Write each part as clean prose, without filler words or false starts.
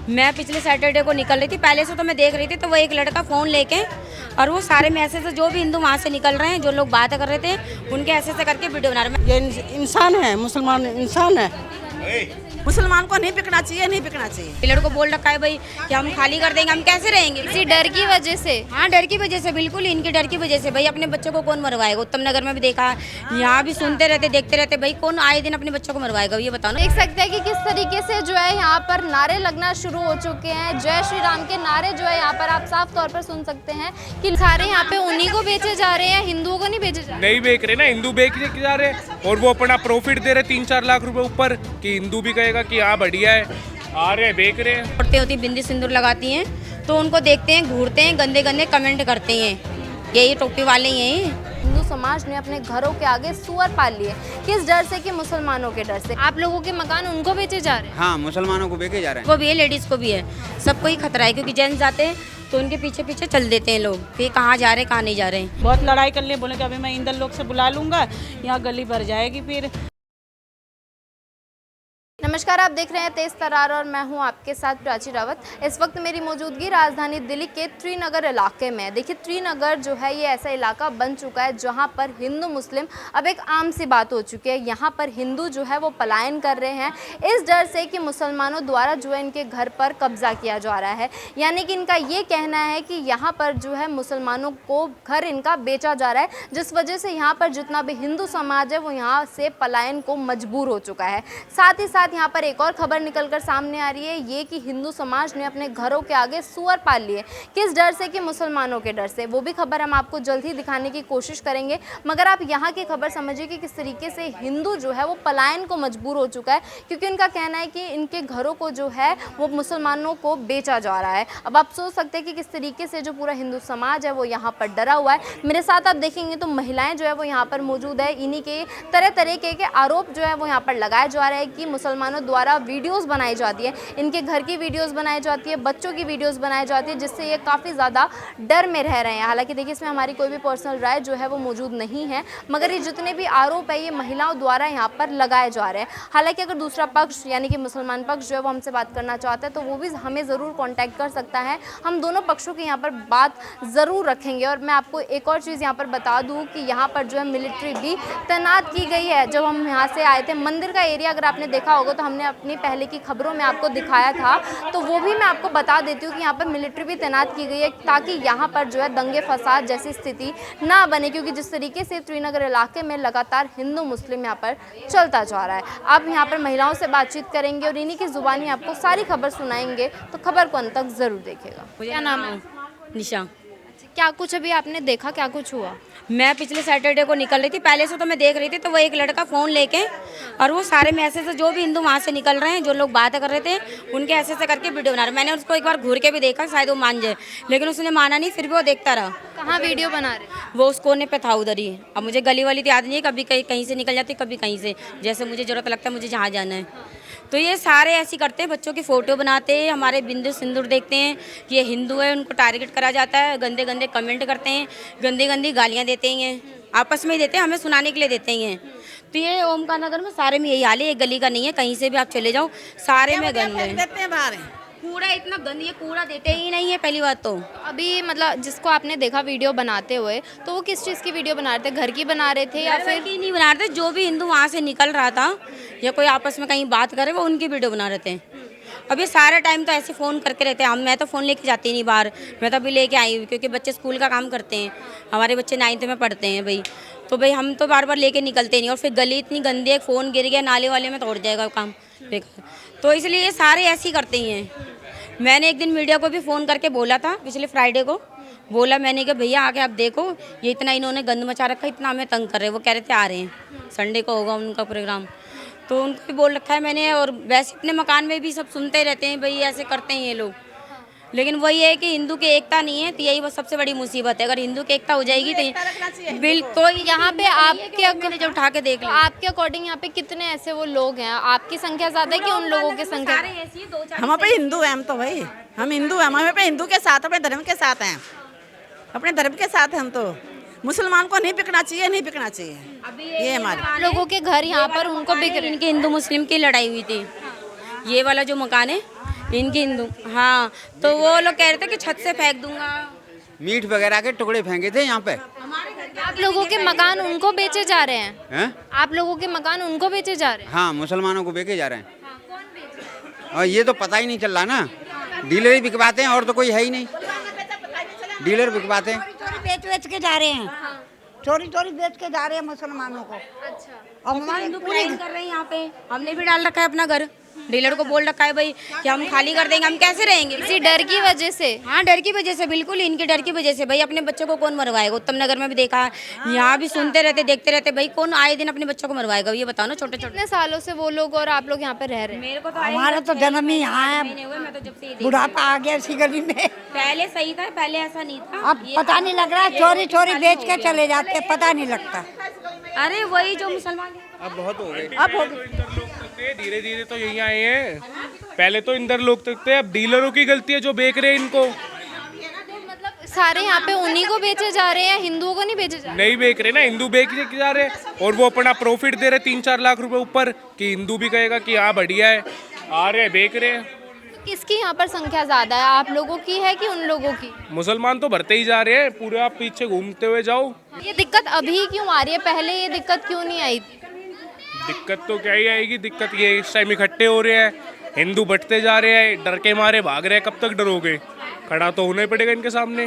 मैं पिछले सैटरडे को निकल रही थी, पहले से तो मैं देख रही थी, तो वो एक लड़का फ़ोन लेके और वो सारे मैसेज जो भी हिंदू वहाँ से निकल रहे हैं, जो लोग बात कर रहे थे उनके ऐसे करके वीडियो बना रहे हैं। ये इंसान है, मुसलमान इंसान है, मुसलमान को नहीं बिकना चाहिए, नहीं बिकना चाहिए। लड़कों को बोल रखा है भाई कि हम खाली कर देंगे, हम कैसे रहेंगे? इसी डर की वजह से। हाँ, डर की वजह से, बिल्कुल इनके डर की वजह से। भाई अपने बच्चों को कौन मरवाएगा? उत्तम नगर में भी देखा, यहाँ भी सुनते रहते, देखते रहते, भाई कौन आए दिन अपने बच्चों को मरवाएगा? ये बताओ ना। देख सकते हैं कि किस तरीके से जो है यहाँ पर नारे लगना शुरू हो चुके हैं। जय श्री राम के नारे जो है यहाँ पर आप साफ तौर पर सुन सकते हैं कि सारे यहाँ पे उन्हीं को बेचे जा रहे हैं, हिंदुओं को नहीं बेचे जा रहे। नहीं बेच रहे ना, हिंदू बेच जा रहे और वो अपना प्रॉफिट दे रहे 3-4 लाख रुपए ऊपर कि हिंदू भी कहेगा कि हाँ बढ़िया है, आ रहे बेच रहे हैं। औरतें होती बिंदी सिंदूर लगाती हैं तो उनको देखते हैं, घूरते हैं, गंदे गंदे कमेंट करते हैं, यही टोपी वाले ही हैं। हिंदू समाज ने अपने घरों के आगे सुअर पाल लिए, किस डर से? कि मुसलमानों के डर से। आप लोगों के मकान उनको बेचे जा रहे हैं? हाँ, मुसलमानों को बेचे जा रहे हैं। वो भी है, लेडीज को भी है, सबको ही खतरा है, क्योंकि जेंट्स जाते हैं तो उनके पीछे पीछे चल देते हैं लोग कि कहाँ जा रहे हैं, कहाँ नहीं जा रहे हैं। बहुत लड़ाई कर लिए, बोले कि अभी मैं इंदल लोग से बुला लूंगा, यहाँ गली भर जाएगी फिर। नमस्कार, आप देख रहे हैं तेज तरार और मैं हूं आपके साथ प्राची रावत। इस वक्त मेरी मौजूदगी राजधानी दिल्ली के त्रिनगर इलाके में है। देखिए, त्रिनगर जो है ये ऐसा इलाका बन चुका है जहां पर हिंदू मुस्लिम अब एक आम सी बात हो चुकी है। यहां पर हिंदू जो है वो पलायन कर रहे हैं इस डर से कि मुसलमानों द्वारा जो है इनके घर पर कब्जा किया जा रहा है। यानी कि इनका ये कहना है कि यहाँ पर जो है मुसलमानों को घर इनका बेचा जा रहा है, जिस वजह से यहाँ पर जितना भी हिंदू समाज है वो यहाँ से पलायन को मजबूर हो चुका है। साथ ही साथ यहाँ पर एक और खबर निकलकर सामने आ रही है, ये कि हिंदू समाज ने अपने घरों के आगे सुअर पाल लिए, किस डर से? कि मुसलमानों के डर से। वो भी खबर हम आपको जल्द ही दिखाने की कोशिश करेंगे, मगर आप यहाँ की खबर समझिए कि किस तरीके से हिंदू जो है वो पलायन को मजबूर हो चुका है, क्योंकि उनका कहना है कि इनके घरों को जो है वो मुसलमानों को बेचा जा रहा है। अब आप सोच सकते हैं कि किस तरीके से जो पूरा हिंदू समाज है वो यहाँ पर डरा हुआ है। मेरे साथ आप देखेंगे तो महिलाएं जो है वो यहाँ पर मौजूद है। इन्हीं के तरह तरीके के आरोप जो है वो यहाँ पर लगाए जा रहे हैं कि मुसलमानों द्वारा वीडियोस बनाई जाती है, इनके घर की वीडियोस बनाई जाती है, बच्चों की वीडियोस बनाई जाती है, जिससे ये काफ़ी ज़्यादा डर में रह रहे हैं। हालांकि देखिए, इसमें हमारी कोई भी पर्सनल राय जो है वो मौजूद नहीं है, मगर ये जितने भी आरोप है ये महिलाओं द्वारा यहाँ पर लगाए जा रहे हैं। हालांकि अगर दूसरा पक्ष यानी कि मुसलमान पक्ष जो है वो हमसे बात करना चाहता है तो वो भी हमें ज़रूर कॉन्टैक्ट कर सकता है। हम दोनों पक्षों की यहाँ पर बात ज़रूर रखेंगे। और मैं आपको एक और चीज़ यहाँ पर बता दूँ कि यहाँ पर जो है मिलिट्री भी तैनात की गई है। जब हम यहाँ से आए थे, मंदिर का एरिया अगर आपने देखा होगा तो हमने अपनी पहले की खबरों में आपको दिखाया था, तो वो भी मैं आपको बता देती हूँ कि यहाँ पर मिलिट्री भी तैनात की गई है ताकि यहाँ पर जो है दंगे फसाद जैसी स्थिति ना बने, क्योंकि जिस तरीके से त्रिनगर इलाके में लगातार हिंदू मुस्लिम यहाँ पर चलता जा रहा है। अब यहाँ पर महिलाओं से बातचीत करेंगे और इन्हीं की जुबानी आपको सारी खबर सुनाएंगे, तो खबर को अंत तक जरूर देखिएगा। क्या नाम है? निशा। क्या कुछ अभी आपने देखा, क्या कुछ हुआ? मैं पिछले सैटरडे को निकल रही थी, पहले से तो मैं देख रही थी, तो वो एक लड़का फ़ोन लेके और वो सारे मैसेज जो भी हिंदू वहाँ से निकल रहे हैं, जो लोग बात कर रहे थे उनके ऐसे करके वीडियो बना रहे। मैंने उसको एक बार घूर के भी देखा, शायद वो मान जाए, लेकिन उसने माना नहीं, फिर भी वो देखता रहा। कहाँ वीडियो बना रहे? वो उस कोने पे था उधर ही। अब मुझे गली वाली तो याद नहीं है, कभी कहीं से निकल जाती, कभी कहीं से, जैसे मुझे ज़रूरत लगता है मुझे जहाँ जाना है। तो ये सारे ऐसे करते हैं, बच्चों की फ़ोटो बनाते हैं, हमारे बिंदु सिंदूर देखते हैं कि ये हिंदू है, उनको टारगेट करा जाता है, गंदे गंदे कमेंट करते हैं, गंदी गंदी गालियाँ देते हैं, आपस में ही देते हैं, हमें सुनाने के लिए देते हैं। तो ये ओमकार नगर में सारे में यही हाल है, एक गली का नहीं है, कहीं से भी आप चले जाओ सारे में गंदे कूड़ा, इतना गंदा, ये कूड़ा देते ही नहीं है पहली बात तो। अभी मतलब जिसको आपने देखा वीडियो बनाते हुए, तो वो किस चीज़ की वीडियो बना रहे थे? घर की बना रहे थे या फिर? नहीं बना रहे थे, जो भी हिंदू वहाँ से निकल रहा था या कोई आपस में कहीं बात करे वो उनकी वीडियो बना रहे थे। अब ये सारा टाइम तो ऐसे फ़ोन करके रहते हैं। मैं तो फ़ोन लेके जाती नहीं बाहर, मैं तो अभी लेके आई हूँ क्योंकि बच्चे स्कूल का काम करते हैं, हमारे बच्चे 9th में पढ़ते हैं भाई, तो भाई हम तो बार बार लेके निकलते नहीं। और फिर गली इतनी गंदी है, फ़ोन गिर गया नाले वाले में तो उड़ जाएगा काम, तो इसलिए ये सारे ऐसे ही करते ही हैं। मैंने एक दिन मीडिया को भी फ़ोन करके बोला था, पिछले फ्राइडे को बोला मैंने कि भैया आके आप देखो, ये इतना इन्होंने गंद मचा रखा है, इतना हमें तंग कर रहे हैं। वो कह रहे थे आ रहे हैं, संडे को होगा उनका प्रोग्राम, तो उनको भी बोल रखा है मैंने। और वैसे अपने मकान में भी सब सुनते रहते हैं भाई ऐसे करते हैं ये लोग, लेकिन वही है कि हिंदू की एकता नहीं है, तो यही वो सबसे बड़ी मुसीबत है। अगर हिंदू की एकता हो जाएगी तो बिल्कुल। यहाँ पे आपके जो उठा के देख लो, आपके अकॉर्डिंग यहाँ पे कितने ऐसे वो लोग हैं? आपकी संख्या ज़्यादा है कि उन लोगों की संख्या? हम पे हिंदू हैं, हम तो भाई हम हिंदू हैं, हम पे हिंदू के साथ, अपने धर्म के साथ हैं, अपने धर्म के साथ हैं हम तो। मुसलमान को नहीं बिकना चाहिए, नहीं बिकना चाहिए। ये हमारे लोगों के घर यहाँ पर उनको बिक रहे। इनकी हिंदू मुस्लिम की लड़ाई हुई थी। ये वाला जो मकान है इनकी हिंदू, हाँ। तो वो लोग कह रहे थे कि छत से फेंक दूंगा। मीट वगैरह के टुकड़े फेंके थे यहाँ पे। आप लोगों के मकान उनको बेचे जा रहे हैं? हैं? आप लोगों के मकान उनको बेचे जा रहे हैं? हाँ, मुसलमानों को बेचे जा रहे हैं। हाँ, कौन बेच रहा है? और ये तो पता ही नहीं चल रहा ना, डीलर ही बिकवाते हैं और तो कोई है ही नहीं, डीलर बिकवाते हैं। चोरी बेच के जा रहे हैं, चोरी बेच के जा रहे हैं मुसलमानों को। अच्छा, और हमारे हिंदू प्राइस कर रहे हैं यहाँ पे। हमने भी डाल रखा है अपना घर, डीलर को बोल रखा है भाई कि हम खाली कर देंगे, हम कैसे रहेंगे? इसी डर की वजह से? हाँ, डर की वजह से, बिल्कुल इनके डर की वजह से। भाई अपने बच्चों को कौन मरवाएगा? उत्तम नगर में भी देखा, यहाँ भी सुनते रहते, देखते रहते, भाई कौन आए दिन अपने बच्चों को मरवाएगा? ये बताओ ना, छोटे छोटे। कितने सालों से वो लोग और आप लोग यहाँ पे रह रहे हैं? मेरे को तो हमारा तो जन्म ही यहाँ है, मैं तो जब से ही बुढ़ापा आ गया इसी गली में। पहले सही था, पहले ऐसा नहीं था। अब पता नहीं लग रहा, चोरी बेच के चले जाते, पता नहीं लगता। अरे वही जो मुसलमान, अब बहुत हो गए। अब हो गए। इंदर लोग तक थे, धीरे धीरे तो यही आए हैं। पहले तो इंदर लोग तक थे, अब डीलरों की गलती है जो बेच रहे हैं इनको। मतलब सारे यहाँ पे उन्हीं को बेचे जा रहे हैं, हिंदुओं को नहीं बेचे जा रहे? नहीं बेच रहे ना, हिंदू बेच के जा रहे हैं और वो अपना प्रॉफिट दे रहे 3-4 लाख रुपए ऊपर, कि हिंदू भी कहेगा कि हाँ बढ़िया है, आ रहे हैं, बेच रहे हैं। किसकी यहाँ पर संख्या ज्यादा है, आप लोगों की है कि उन लोगों की? मुसलमान तो बढ़ते ही जा रहे हैं, पूरे आप पीछे घूमते हुए जाओ। ये दिक्कत अभी क्यों आ रही है, पहले ये दिक्कत क्यों नहीं आई थी? दिक्कत तो क्या ही आएगी, दिक्कत ये इस टाइम इकट्ठे हो रहे हैं, हिंदू बढ़ते जा रहे हैं, डर के मारे भाग रहे हैं। कब तक डरोगे? खड़ा तो होना ही पड़ेगा इनके सामने।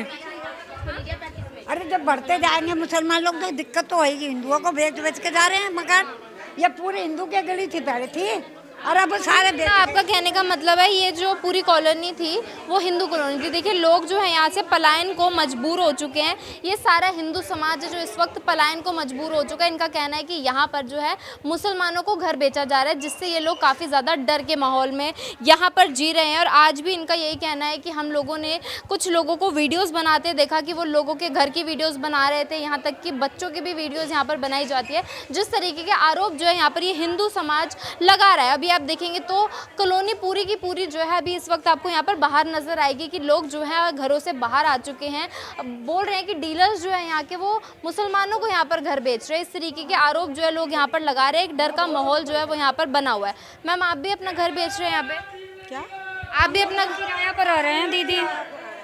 अरे जब बढ़ते जाएंगे मुसलमान लोग तो दिक्कत तो होगी। हिंदुओं को बेच के जा रहे हैं मकान। ये पूरी हिंदू की गली थी पहले थी, और अब सारे तो आपका कहने का मतलब है ये जो पूरी कॉलोनी थी वो हिंदू कॉलोनी थी। देखिए लोग जो है यहाँ से पलायन को मजबूर हो चुके हैं। ये सारा हिंदू समाज है जो इस वक्त पलायन को मजबूर हो चुका है। इनका कहना है कि यहाँ पर जो है मुसलमानों को घर बेचा जा रहा है, जिससे ये लोग काफ़ी ज़्यादा डर के माहौल में यहाँ पर जी रहे हैं। और आज भी इनका यही कहना है कि हम लोगों ने कुछ लोगों को वीडियोज़ बनाते देखा कि वो लोगों के घर की वीडियोज़ बना रहे थे, यहाँ तक कि बच्चों की भी वीडियोज़ यहाँ पर बनाई जाती है। जिस तरीके के आरोप जो है यहाँ पर ये हिंदू समाज लगा रहा है, अभी आप देखेंगे तो कॉलोनी पूरी की पूरी जो है अभी इस वक्त आपको यहाँ पर बाहर नजर आएगी कि लोग जो है घरों से बाहर आ चुके हैं। बोल रहे हैं कि डीलर्स जो है यहाँ के वो मुसलमानों को यहाँ पर घर बेच रहे हैं। इस तरीके के आरोप जो है लोग यहाँ पर लगा रहे हैं। एक डर का माहौल जो है वो यहाँ पर बना हुआ है। मैम आप भी अपना घर बेच रहे हैं यहाँ पे? क्या? आप भी अपना किराया पर रह रहे हैं दीदी,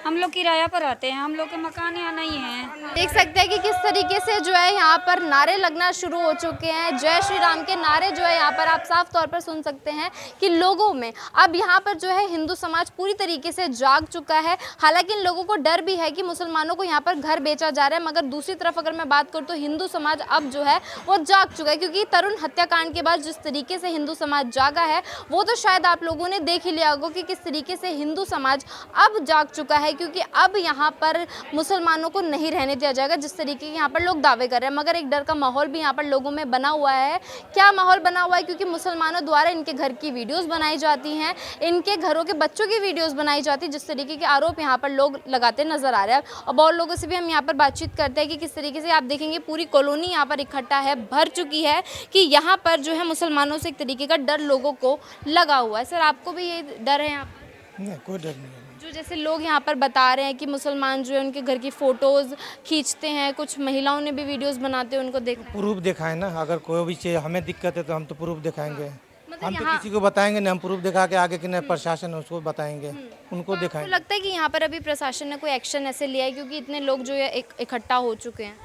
हम लोग किराया पर रहते हैं, हम लोग के मकान यहाँ नहीं है। देख सकते हैं कि किस तरीके से जो है यहाँ पर नारे लगना शुरू हो चुके हैं। जय श्री राम के नारे जो है यहाँ पर आप साफ तौर पर सुन सकते हैं कि लोगों में अब यहाँ पर जो है हिंदू समाज पूरी तरीके से जाग चुका है। हालांकि इन लोगों को डर भी है कि मुसलमानों को यहाँ पर घर बेचा जा रहा है, मगर दूसरी तरफ अगर मैं बात करूँ तो हिंदू समाज अब जो है वो जाग चुका है। क्योंकि तरुण हत्याकांड के बाद जिस तरीके से हिंदू समाज जागा है वो तो शायद आप लोगों ने देख ही लिया होगा कि किस तरीके से हिंदू समाज अब जाग चुका है। क्योंकि अब यहाँ पर मुसलमानों को नहीं रहने दिया जाएगा, जिस तरीके के यहाँ पर लोग दावे कर रहे हैं। मगर एक डर का माहौल भी यहाँ पर लोगों में बना हुआ है। क्या माहौल बना हुआ है? क्योंकि मुसलमानों द्वारा इनके घर की वीडियोस बनाई जाती हैं, इनके घरों के बच्चों की वीडियोस बनाई जाती है, जिस तरीके के आरोप यहाँ पर लोग लगाते नजर आ रहे हैं। और बहुत लोगों से भी हम यहाँ पर बातचीत करते हैं कि किस तरीके से आप देखेंगे पूरी कॉलोनी यहाँ पर इकट्ठा है, भर चुकी है कि यहाँ पर जो है मुसलमानों से एक तरीके का डर लोगों को लगा हुआ है। सर आपको भी ये डर है यहाँ पर? नहीं, कोई डर नहीं है। जो जैसे लोग यहाँ पर बता रहे हैं कि मुसलमान जो है उनके घर की फ़ोटोज़ खींचते हैं, कुछ महिलाओं ने भी वीडियोस बनाते हैं, उनको देखा है। प्रूफ दिखाएं ना, अगर कोई भी चीज़ हमें दिक्कत है तो हम तो प्रूफ दिखाएंगे। मतलब हम तो यहाँ किसी को बताएंगे नहीं, हम प्रूफ दिखा के आगे कि नहीं प्रशासन है उसको बताएंगे, उनको तो दिखाएंगे। लगता है कि यहाँ पर अभी प्रशासन ने कोई एक्शन ऐसे लिया है क्योंकि इतने लोग जो है इकट्ठा हो चुके हैं?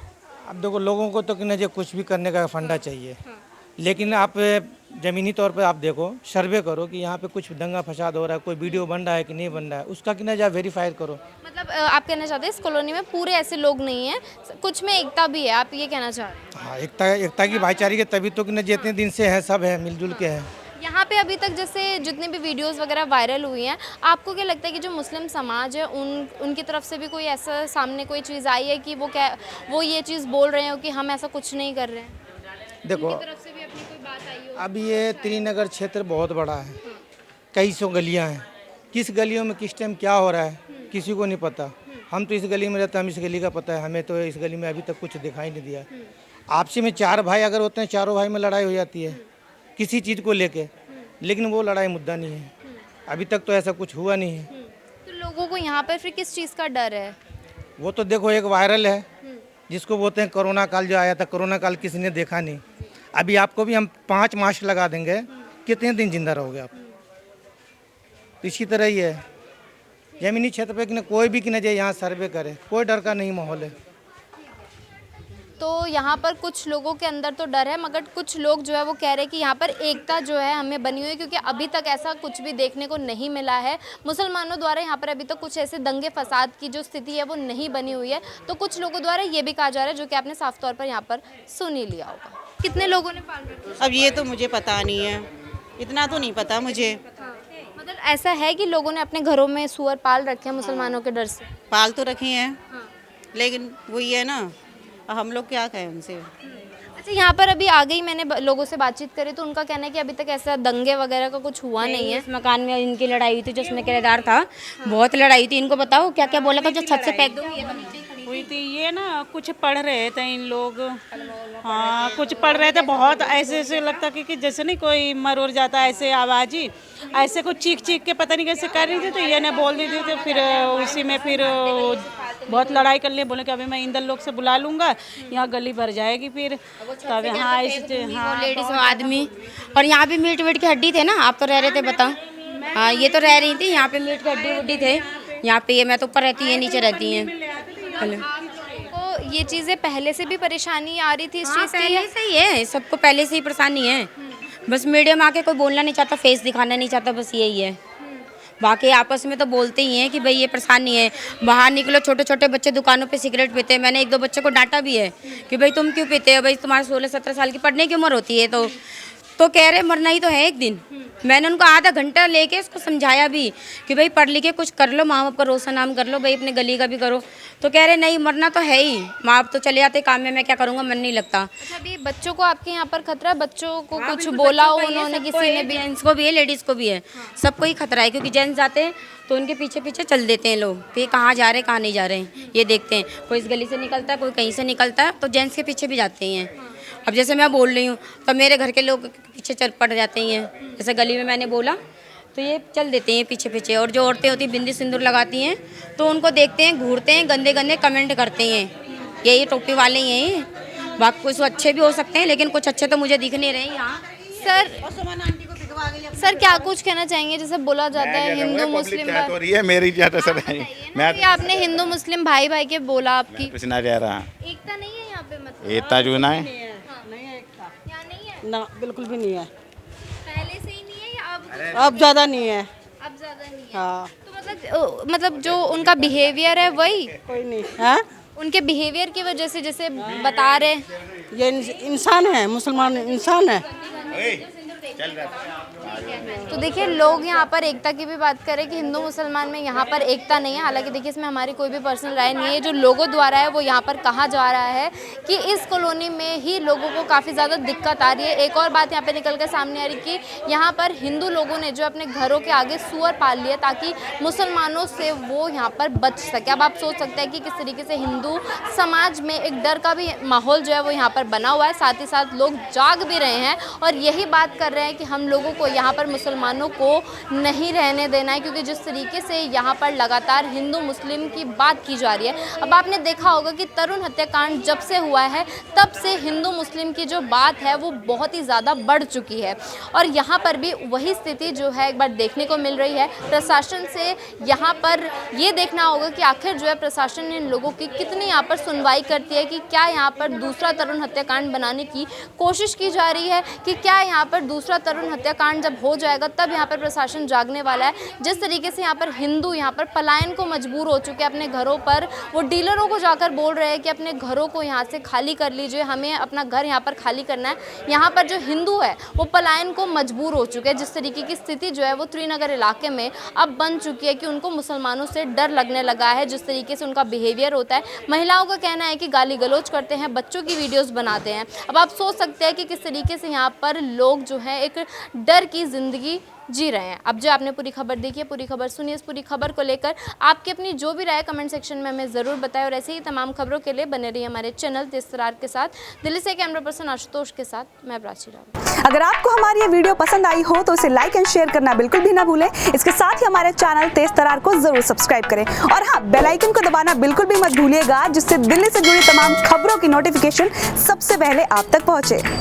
अब देखो लोगों को तो कि नहीं कुछ भी करने का फंडा चाहिए, लेकिन आप ज़मीनी तौर पे आप देखो, सर्वे करो कि यहाँ पे कुछ दंगा फसाद हो रहा है, कोई वीडियो बन रहा है कि नहीं बन रहा है, उसका कि नहीं वेरीफाई करो। मतलब आप कहना चाहते हैं इस कॉलोनी में पूरे ऐसे लोग नहीं हैं, कुछ में एकता भी है, आप ये कहना चाह रहे हैं? हाँ, एकता की भाईचारे के तभी तो कि नहीं जितने दिन से है सब है मिलजुल के हैं। यहाँ पे अभी तक जैसे जितने भी वीडियोस वगैरह वायरल हुई हैं, आपको क्या लगता है कि जो मुस्लिम समाज है उनकी तरफ से भी कोई ऐसा सामने कोई चीज़ आई है कि वो ये चीज़ बोल रहे हो कि हम ऐसा कुछ नहीं कर रहे हैं? देखो उनकी तरफ से भी अपनी कोई बात आई हो? अब ये त्रिनगर क्षेत्र बहुत बड़ा है, कई सौ गलियां हैं, किस गलियों में किस टाइम क्या हो रहा है किसी को नहीं पता। हम तो इस गली में रहते हैं, हम इस गली का पता है, हमें तो इस गली में अभी तक कुछ दिखाई नहीं दिया। आपसी में 4 भाई अगर होते हैं, चारों भाई में लड़ाई हो जाती है किसी चीज़ को लेके, लेकिन वो लड़ाई मुद्दा नहीं है, अभी तक तो ऐसा कुछ हुआ नहीं है। तो लोगों को यहाँ पर फिर किस चीज़ का डर है? वो तो देखो एक वायरल है जिसको बोलते हैं कोरोना काल जो आया था, कोरोना काल किसी ने देखा नहीं। अभी आपको भी हम 5 मास्क लगा देंगे, कितने दिन जिंदा रहोगे आप? तो इसी तरह ही है। ज़मीनी क्षेत्र पे कि कोई भी कि न जाए यहाँ सर्वे करे, कोई डर का नहीं माहौल है। तो यहाँ पर कुछ लोगों के अंदर तो डर है, मगर कुछ लोग जो है वो कह रहे हैं कि यहाँ पर एकता जो है हमें बनी हुई है, क्योंकि अभी तक ऐसा कुछ भी देखने को नहीं मिला है। मुसलमानों द्वारा यहाँ पर अभी तक कुछ ऐसे दंगे फसाद की जो स्थिति है वो नहीं बनी हुई है। तो कुछ लोगों द्वारा ये भी कहा जा रहा है, जो कि आपने साफ तौर पर यहाँ पर सुन ही लिया होगा। कितने लोगों ने पाल रखा है? अब ये तो मुझे पता नहीं है, इतना तो नहीं पता मुझे। मतलब ऐसा है कि लोगों ने अपने घरों में सुअर पाल रखे हैं मुसलमानों के डर से? पाल तो रखे हैं, लेकिन वही है ना, हम लोग क्या कहें उनसे। अच्छा, यहाँ पर अभी आ गई, मैंने लोगों से बातचीत करी तो उनका कहना है कि अभी तक ऐसा दंगे वगैरह का कुछ हुआ नहीं है। इस मकान में इनकी लड़ाई हुई थी, जो उसमें किराएदार था, बहुत लड़ाई हुई थी। इनको बताओ क्या क्या बोला था, जो छत से फेंक दूंगी हुई थी। ये ना कुछ पढ़ रहे थे इन लोग, हाँ कुछ पढ़ रहे थे, बहुत ऐसे ऐसे लगता कि जैसे नहीं कोई मर उड़ जाता, ऐसे आवाज़ ही ऐसे कुछ चीख चीख के पता नहीं कैसे कर रही थी। तो ये ने बोल दी थी, तो फिर उसी में फिर बहुत लड़ाई कर ली। बोले कि अभी मैं इंदर लोग से बुला लूँगा, यहाँ गली भर जाएगी फिर तब। हाँ लेडीज आदमी, और यहाँ पे मीट वीट की हड्डी थे ना, आप तो रह रहे थे बताओ। हाँ ये तो रह रही थी, यहाँ पे मीट की हड्डी वड्डी थे यहाँ पे। ये मैं तो ऊपर रहती है, नीचे रहती हैं। तो ये चीज़ें पहले से भी परेशानी आ रही थी इस चीज़ की? पहले से ही है, सबको पहले से ही परेशानी है। बस मीडिया में आके कोई बोलना नहीं चाहता, फेस दिखाना नहीं चाहता, बस यही है। बाकी आपस में तो बोलते ही हैं कि भाई ये परेशानी है। बाहर निकलो, छोटे छोटे बच्चे दुकानों पे सिगरेट पीते हैं। मैंने 1-2 बच्चे को डांटा भी है कि भाई तुम क्यों पीते हो, भाई तुम्हारे 16-17 साल की पढ़ने की उम्र होती है। तो कह रहे मरना ही तो है एक दिन। मैंने उनको आधा घंटा लेके उसको समझाया भी कि भाई पढ़ लिख के कुछ कर लो, माँ बाप का रोशन नाम कर लो, भाई अपने गली का भी करो। तो कह रहे नहीं मरना तो है ही, माँ बाप तो चले जाते काम में, मैं क्या करूँगा, मन नहीं लगता। अच्छा, अभी बच्चों को आपके यहाँ पर खतरा है? बच्चों को कुछ बोला हो उन्होंने, किसी ने भी? जेंट्स को भी है, लेडीज़ को भी है, सबको ही खतरा है। क्योंकि जेंट्स जाते हैं तो उनके पीछे पीछे चल देते हैं लोग कि कहाँ जा रहे हैं कहाँ नहीं जा रहे हैं, ये देखते हैं। कोई इस गली से निकलता है, कोई कहीं से निकलता है, तो जेंट्स के पीछे भी जाते हैं। अब जैसे मैं बोल रही हूँ तो मेरे घर के लोग पीछे चल पड़ जाते हैं। जैसे गली में मैंने बोला तो ये चल देते हैं पीछे पीछे। और जो औरतें होती हैं बिंदी सिंदूर लगाती हैं, तो उनको देखते हैं, घूरते हैं, गंदे गंदे कमेंट करते हैं। यही टोपी वाले ही हैं। बाकी कुछ अच्छे भी हो सकते हैं, लेकिन कुछ अच्छे तो मुझे दिख नहीं रहे यहाँ। सर क्या कुछ कहना चाहेंगे? जैसे बोला जाता है हिंदू मुस्लिम मेरी सर मैं आपने हिंदू मुस्लिम भाई भाई के बोला, आपकी कुछ ना कह रहा, एकता नहीं है यहाँ पे? मतलब एकता जो ना है, यहाँ नहीं है ना, बिल्कुल भी नहीं है। पहले से ही नहीं है या अब ज़्यादा नहीं है। अब ज़्यादा नहीं है? हाँ। तो मतलब जो उनका बिहेवियर है वही कोई नहीं है, उनके बिहेवियर की वजह से जैसे बता रहे, ये इंसान है, मुसलमान इंसान है। तो देखिए लोग यहाँ पर एकता की भी बात करें कि हिंदू मुसलमान में यहाँ पर एकता नहीं है। हालांकि देखिए इसमें हमारी कोई भी पर्सनल राय नहीं है। जो लोगों द्वारा है वो यहाँ पर कहा जा रहा है कि इस कॉलोनी में ही लोगों को काफ़ी ज़्यादा दिक्कत आ रही है। एक और बात यहाँ पे निकल कर सामने आ रही कि यहाँ पर हिंदू लोगों ने जो अपने घरों के आगे सुअर पाल लिया ताकि मुसलमानों से वो यहाँ पर बच सके। अब आप सोच सकते हैं कि किस तरीके से हिंदू समाज में एक डर का भी माहौल जो है वो यहाँ पर बना हुआ है। साथ ही साथ लोग जाग भी रहे हैं और यही बात कर रहे हैं कि हम लोगों को यहाँ पर मुसलमानों को नहीं रहने देना है, क्योंकि जिस तरीके से यहाँ पर लगातार हिंदू मुस्लिम की बात की जा रही है। अब आपने देखा होगा कि तरुण हत्याकांड जब से हुआ है तब से हिंदू मुस्लिम की जो बात है वो बहुत ही ज़्यादा बढ़ चुकी है और यहाँ पर भी वही स्थिति जो है एक बार देखने को मिल रही है। प्रशासन से यहाँ पर ये देखना होगा कि आखिर जो है प्रशासन इन लोगों की कितनी यहाँ पर सुनवाई करती है, कि क्या यहाँ पर दूसरा तरुण हत्याकांड बनाने की कोशिश की जा रही है, कि क्या यहाँ पर दूसरा तरुण हत्याकांड जब हो जाएगा तब यहाँ पर प्रशासन जागने वाला है। जिस तरीके से यहाँ पर हिंदू यहाँ पर पलायन को मजबूर हो चुके हैं अपने घरों पर, वो डीलरों को जाकर बोल रहे हैं कि अपने घरों को यहाँ से खाली कर लीजिए, हमें अपना घर यहाँ पर खाली करना है। यहाँ पर जो हिंदू है वो पलायन को मजबूर हो चुके हैं। जिस तरीके की स्थिति जो है वो त्रिनगर इलाके में अब बन चुकी है कि उनको मुसलमानों से डर लगने लगा है। जिस तरीके से उनका बिहेवियर होता है, महिलाओं का कहना है कि गाली गलौज करते हैं, बच्चों की वीडियोस बनाते हैं। अब आप सोच सकते हैं कि किस तरीके से यहाँ पर लोग जो है एक डर की ज़िंदगी जी रहे हैं। अब जो आपने पूरी खबर देखी है, पूरी खबर सुनिए, इस पूरी खबर को लेकर आपकी अपनी जो भी राय कमेंट सेक्शन में हमें ज़रूर बताएं और ऐसे ही तमाम खबरों के लिए बने रहिए हमारे चैनल तेज तरार के साथ। दिल्ली से कैमरा पर्सन आशुतोष के साथ मैं प्राची रावत। अगर आपको हमारी ये वीडियो पसंद आई हो तो इसे लाइक एंड शेयर करना बिल्कुल भी ना भूलें। इसके साथ ही हमारे चैनल तेज तरार को जरूर सब्सक्राइब करें और हाँ, बेल आइकन को दबाना बिल्कुल भी मत भूलिएगा, जिससे दिल्ली से जुड़ी तमाम खबरों की नोटिफिकेशन सबसे पहले आप तक पहुंचे।